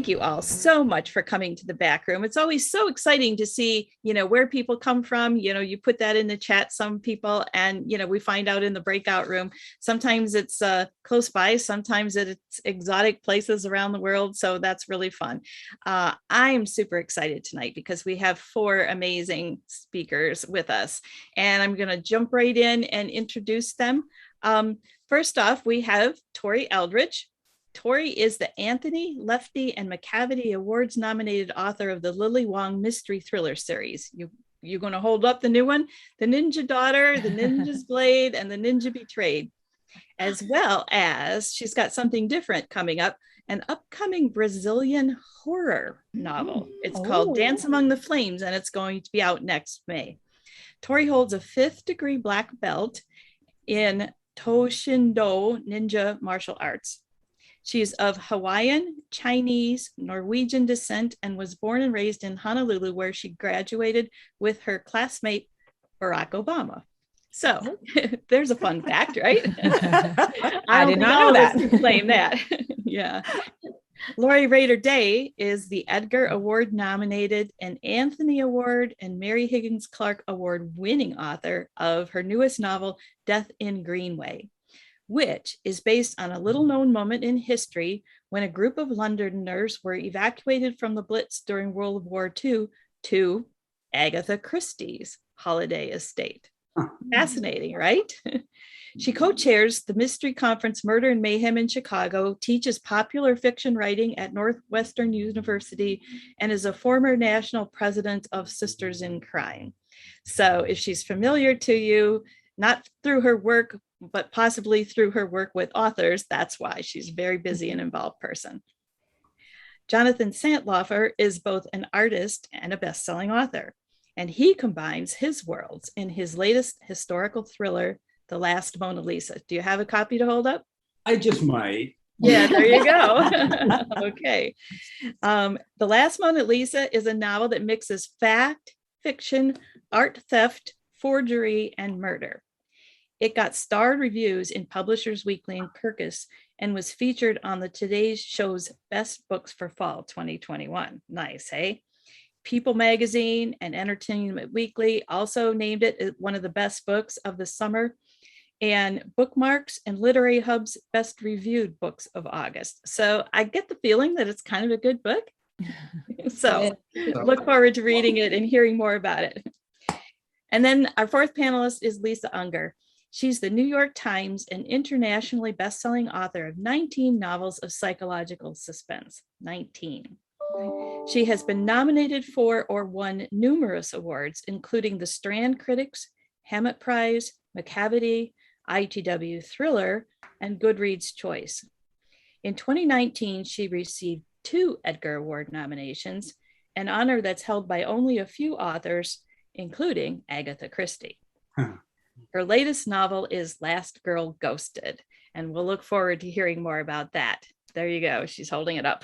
Thank you all so much for coming to the back room. It's always so exciting to see, where people come from. You put that in the chat, some people, and, we find out in the breakout room. Sometimes it's close by, sometimes it's exotic places around the world. So that's really fun. I'm super excited tonight because we have 4 amazing speakers with us, and I'm going to jump right in and introduce them. First off, we have Tori Eldridge. Tori is the Anthony, Lefty, and McCavity Awards nominated author of the Lily Wong mystery thriller series. You're going to hold up the new one, The Ninja Daughter, The Ninja's Blade, and The Ninja Betrayed, as well as she's got something different coming up, an upcoming Brazilian horror novel. It's called Dance Among the Flames, and it's going to be out next May. Tori holds a 5th degree black belt in Toshindo ninja martial arts. She's of Hawaiian, Chinese, Norwegian descent and was born and raised in Honolulu, where she graduated with her classmate, Barack Obama. So there's a fun fact, right? I did not know that. Can claim that. Yeah. Lori Rader-Day is the Edgar Award nominated and Anthony Award and Mary Higgins Clark Award winning author of her newest novel, Death in Greenway, which is based on a little known moment in history when a group of Londoners were evacuated from the Blitz during World War II to Agatha Christie's holiday estate. Fascinating, right? She co-chairs the Mystery Conference Murder and Mayhem in Chicago, teaches popular fiction writing at Northwestern University, and is a former national president of Sisters in Crime. So if she's familiar to you, not through her work, but possibly through her work with authors, that's why she's a very busy and involved person. Jonathan Santlofer is both an artist and a best-selling author, and he combines his worlds in his latest historical thriller, The Last Mona Lisa. Do you have a copy to hold up? I just might. Yeah, there you go. Okay. The Last Mona Lisa is a novel that mixes fact, fiction, art theft, forgery, and murder. It got starred reviews in Publishers Weekly and Kirkus and was featured on the Today Show's Best Books for Fall 2021. Nice, hey? People Magazine and Entertainment Weekly also named it one of the best books of the summer, and Bookmarks and Literary Hub's best reviewed books of August. So I get the feeling that it's kind of a good book. So look forward to reading it and hearing more about it. And then our 4th panelist is Lisa Unger. She's the New York Times and internationally best-selling author of 19 novels of psychological suspense. 19. She has been nominated for or won numerous awards, including the Strand Critics, Hammett Prize, McCavity, ITW Thriller, and Goodreads Choice. In 2019, she received 2 Edgar Award nominations, an honor that's held by only a few authors, including Agatha Christie. Her latest novel is Last Girl Ghosted, and we'll look forward to hearing more about that. There you go. She's holding it up.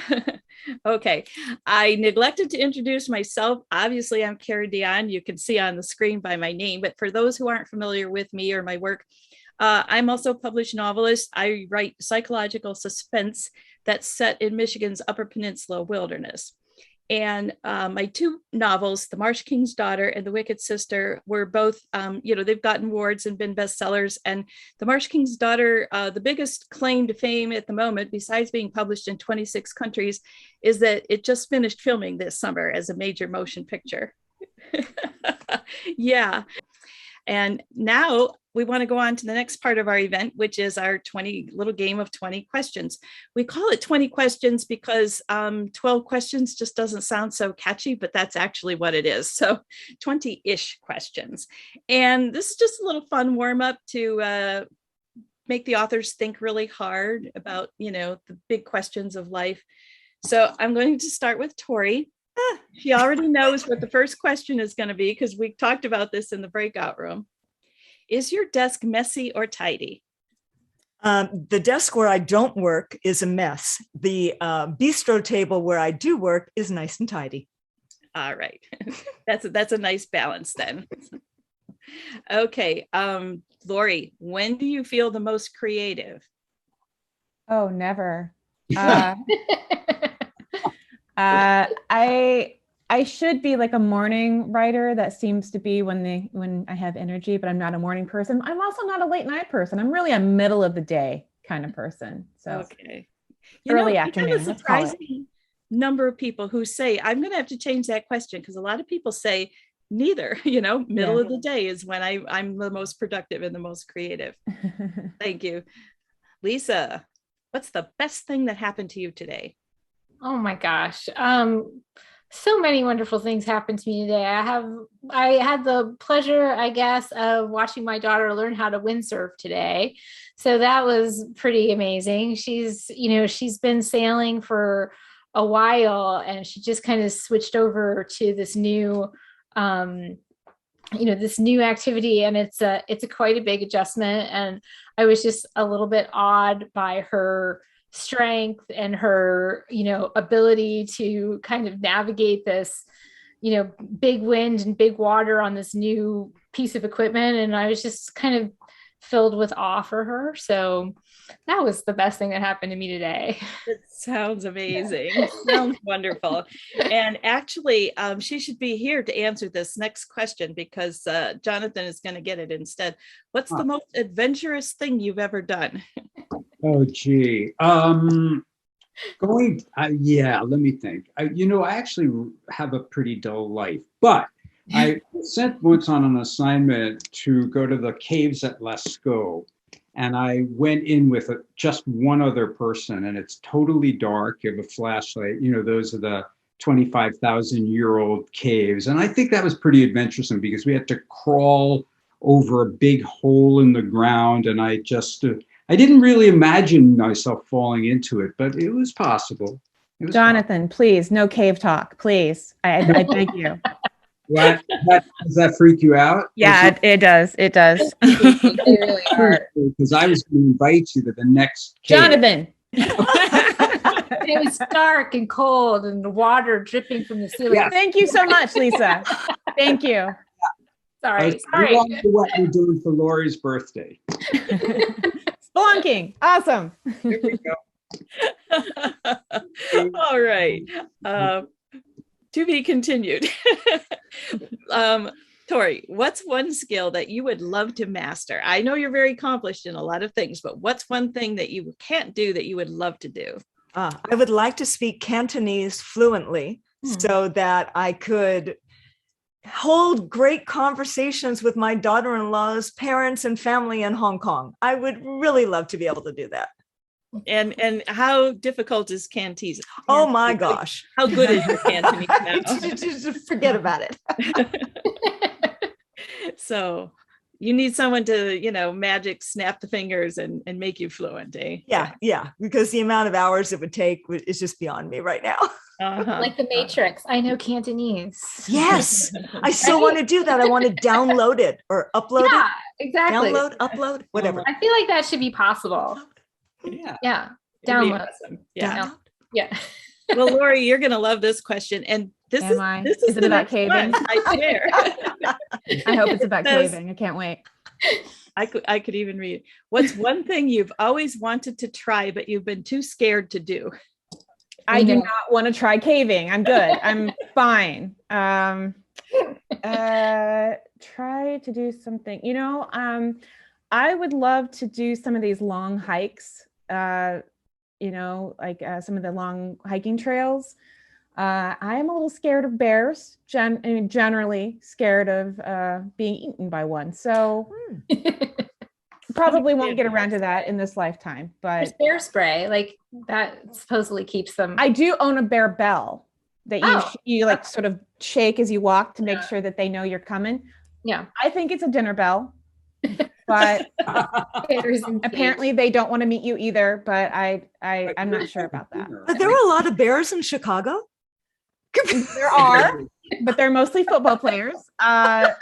Okay. I neglected to introduce myself. Obviously, I'm Carrie Dion. You can see on the screen by my name, but for those who aren't familiar with me or my work, I'm also a published novelist. I write psychological suspense that's set in Michigan's Upper Peninsula wilderness. And my 2 novels, The Marsh King's Daughter and The Wicked Sister, were both, they've gotten awards and been bestsellers. And The Marsh King's Daughter, the biggest claim to fame at the moment, besides being published in 26 countries, is that it just finished filming this summer as a major motion picture. Yeah. And now we want to go on to the next part of our event, which is our little game of 20 questions. We call it 20 questions because 12 questions just doesn't sound so catchy, but that's actually what it is. So 20-ish questions. And this is just a little fun warm up to make the authors think really hard about, the big questions of life. So I'm going to start with Tori. She already knows what the first question is going to be because we talked about this in the breakout room. Is your desk messy or tidy? The desk where I don't work is a mess. The bistro table where I do work is nice and tidy. All right. That's a nice balance then. Okay. Lori, when do you feel the most creative? Oh, never. I should be like a morning writer. That seems to be when I have energy, but I'm not a morning person. I'm also not a late night person. I'm really a middle of the day kind of person. So Okay. early You afternoon, have a let's call it. surprising number of people who say, I'm going to have to change that question because a lot of people say neither, middle of the day is when I'm the most productive and the most creative. Thank you. Lisa, what's the best thing that happened to you today? Oh my gosh. So many wonderful things happened to me today. I had the pleasure, I guess, of watching my daughter learn how to windsurf today. So that was pretty amazing. She's been sailing for a while and she just kind of switched over to this new activity, and it's a quite a big adjustment. And I was just a little bit awed by her strength and her ability to kind of navigate this big wind and big water on this new piece of equipment, and I was just kind of filled with awe for her. So that was the best thing that happened to me today. It sounds amazing. Sounds wonderful. And actually, she should be here to answer this next question because Jonathan is going to get it instead. What's the most adventurous thing you've ever done? Oh, gee. Let me think. I actually have a pretty dull life, but I was sent once on an assignment to go to the caves at Lascaux, and I went in with just one other person, and it's totally dark. You have a flashlight. Those are the 25,000-year-old caves, and I think that was pretty adventuresome because we had to crawl over a big hole in the ground, and I didn't really imagine myself falling into it, but it was possible. Jonathan, please, no cave talk, please. I beg you. What? Does that freak you out? Yeah, it does. It does. They really are. Because I was going to invite you to the next cave. Jonathan. It was dark and cold and the water dripping from the ceiling. Yeah. Thank you so much, Lisa. Thank you. Sorry. What we're doing for Lori's birthday. Spelunking. Awesome. Here we go. All right. To be continued. Tori, what's one skill that you would love to master? I know you're very accomplished in a lot of things, but what's one thing that you can't do that you would love to do? I would like to speak Cantonese fluently so that I could hold great conversations with my daughter-in-law's parents and family in Hong Kong. I would really love to be able to do that. And how difficult is Cantonese? Oh my gosh. How good is your Cantonese now? Just forget about it. So you need someone to, magic snap the fingers and make you fluent, eh? Yeah, because the amount of hours it would take is just beyond me right now. Like the Matrix. I know Cantonese. Yes, I still want to do that. I want to download it or upload it. Exactly. Download, upload, whatever. I feel like that should be possible. Yeah. Download. Awesome. Yeah. Yeah. Well, Lori, you're going to love this question. And this is it about caving? One, I swear. I hope it's about caving. I can't wait. I could even read. What's one thing you've always wanted to try, but you've been too scared to do? I do not want to try caving. I'm good. I'm fine. Try to do something, I would love to do some of these long hikes, like some of the long hiking trails. I am a little scared of bears, generally scared of being eaten by one. So probably won't get around to that in this lifetime, but there's bear spray, like that supposedly keeps them. I do own a bear bell that you like sort of shake as you walk to make sure that they know you're coming. Yeah. I think it's a dinner bell, but apparently they don't want to meet you either, but I'm not sure about that. But there are a lot of bears in Chicago. There are, but they're mostly football players. I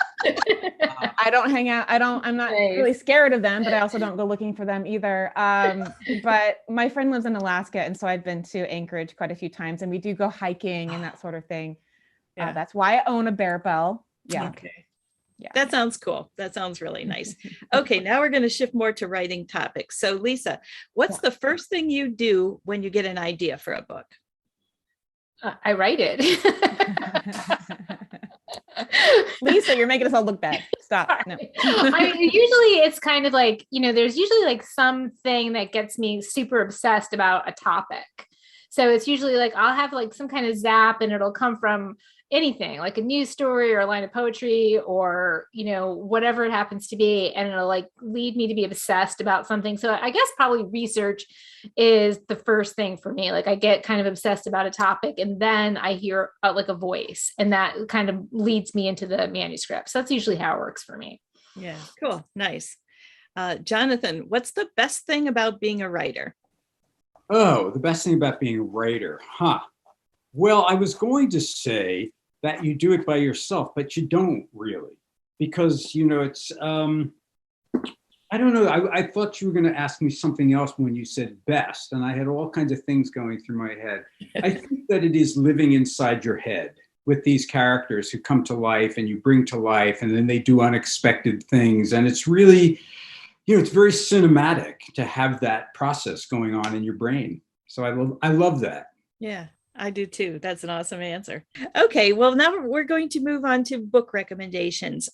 don't hang out. I'm not really scared of them, but I also don't go looking for them either. But my friend lives in Alaska, and so I've been to Anchorage quite a few times, and we do go hiking and that sort of thing. Yeah. That's why I own a bear bell. Yeah. Okay. Yeah. That sounds cool. That sounds really nice. Okay, now we're going to shift more to writing topics. So Lisa, what's the first thing you do when you get an idea for a book? I write it. Lisa, you're making us all look bad. Stop. No. I mean, usually it's kind of like, there's usually like something that gets me super obsessed about a topic. So it's usually like I'll have like some kind of zap and it'll come from anything, like a news story or a line of poetry or, whatever it happens to be. And it'll like lead me to be obsessed about something. So I guess probably research is the first thing for me. Like I get kind of obsessed about a topic and then I hear like a voice and that kind of leads me into the manuscript. So that's usually how it works for me. Yeah, cool. Nice. Jonathan, what's the best thing about being a writer? Oh, the best thing about being a writer, huh? Well, I was going to say that you do it by yourself, but you don't really, because, it's, I don't know. I thought you were going to ask me something else when you said best, and I had all kinds of things going through my head. I think that it is living inside your head with these characters who come to life and you bring to life, and then they do unexpected things. And it's really, it's very cinematic to have that process going on in your brain. So I love that. Yeah, I do too. That's an awesome answer. Okay, well, now we're going to move on to book recommendations.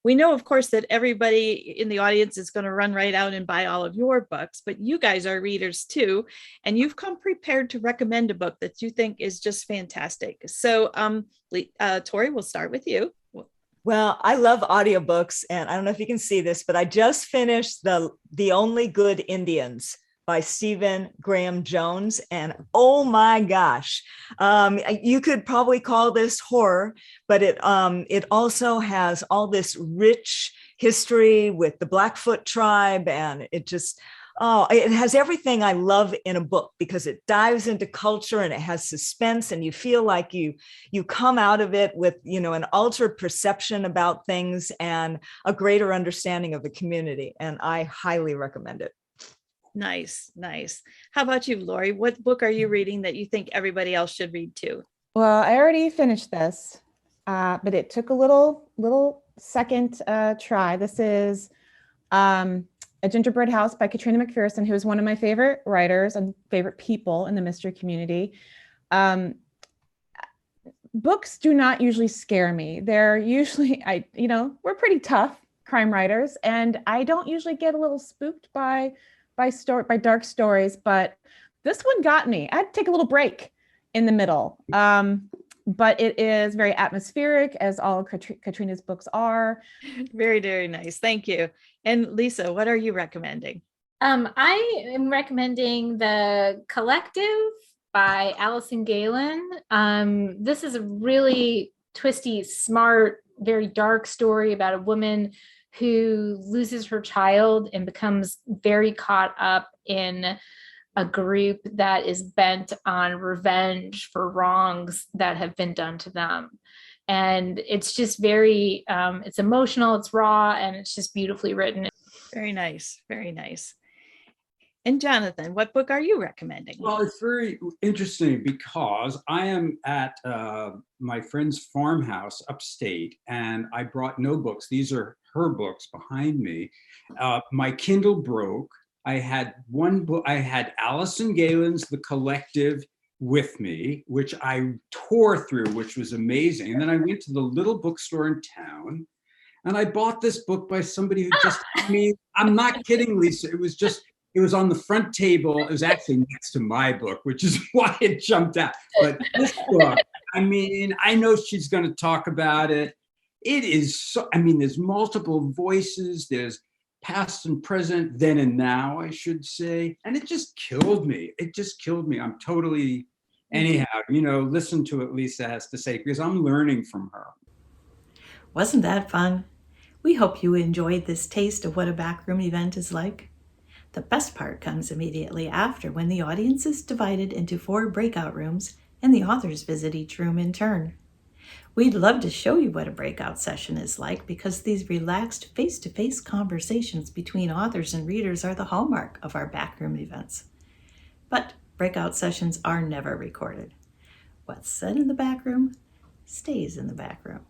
We know, of course, that everybody in the audience is going to run right out and buy all of your books, but you guys are readers too, and you've come prepared to recommend a book that you think is just fantastic. So, Tori, we'll start with you. Well, I love audiobooks, and I don't know if you can see this, but I just finished The Only Good Indians by Stephen Graham Jones. And oh my gosh, you could probably call this horror, but it also has all this rich history with the Blackfoot tribe. And it has everything I love in a book because it dives into culture and it has suspense and you feel like you come out of it with, an altered perception about things and a greater understanding of the community. And I highly recommend it. Nice. How about you, Lori? What book are you reading that you think everybody else should read too? Well, I already finished this, but it took a little second try. This is A Gingerbread House by Katrina McPherson, who is one of my favorite writers and favorite people in the mystery community. Books do not usually scare me. They're usually, we're pretty tough crime writers, and I don't usually get a little spooked by dark stories, but this one got me. I had to take a little break in the middle. But it is very atmospheric, as all of Katrina's books are. Very, very nice. Thank you. And Lisa, what are you recommending? I am recommending The Collective by Allison Galen. This is a really twisty, smart, very dark story about a woman who loses her child and becomes very caught up in a group that is bent on revenge for wrongs that have been done to them. And it's just very, it's emotional, it's raw, and it's just beautifully written. Very nice. Very nice. And Jonathan, what book are you recommending? Well, it's very interesting because I am at my friend's farmhouse upstate, and I brought no books. These are her books behind me. My Kindle broke. I had one book. I had Allison Galen's The Collective with me, which I tore through, which was amazing. And then I went to the little bookstore in town, and I bought this book by somebody who just, I'm not kidding, Lisa. It was on the front table. It was actually next to my book, which is why it jumped out. But this book, I know she's going to talk about it. It is so, there's multiple voices. There's past and present, then and now, I should say. And it just killed me. I'm totally, anyhow, listen to what Lisa has to say because I'm learning from her. Wasn't that fun? We hope you enjoyed this taste of what a backroom event is like. The best part comes immediately after, when the audience is divided into 4 breakout rooms and the authors visit each room in turn. We'd love to show you what a breakout session is like because these relaxed face-to-face conversations between authors and readers are the hallmark of our backroom events. But breakout sessions are never recorded. What's said in the backroom stays in the backroom.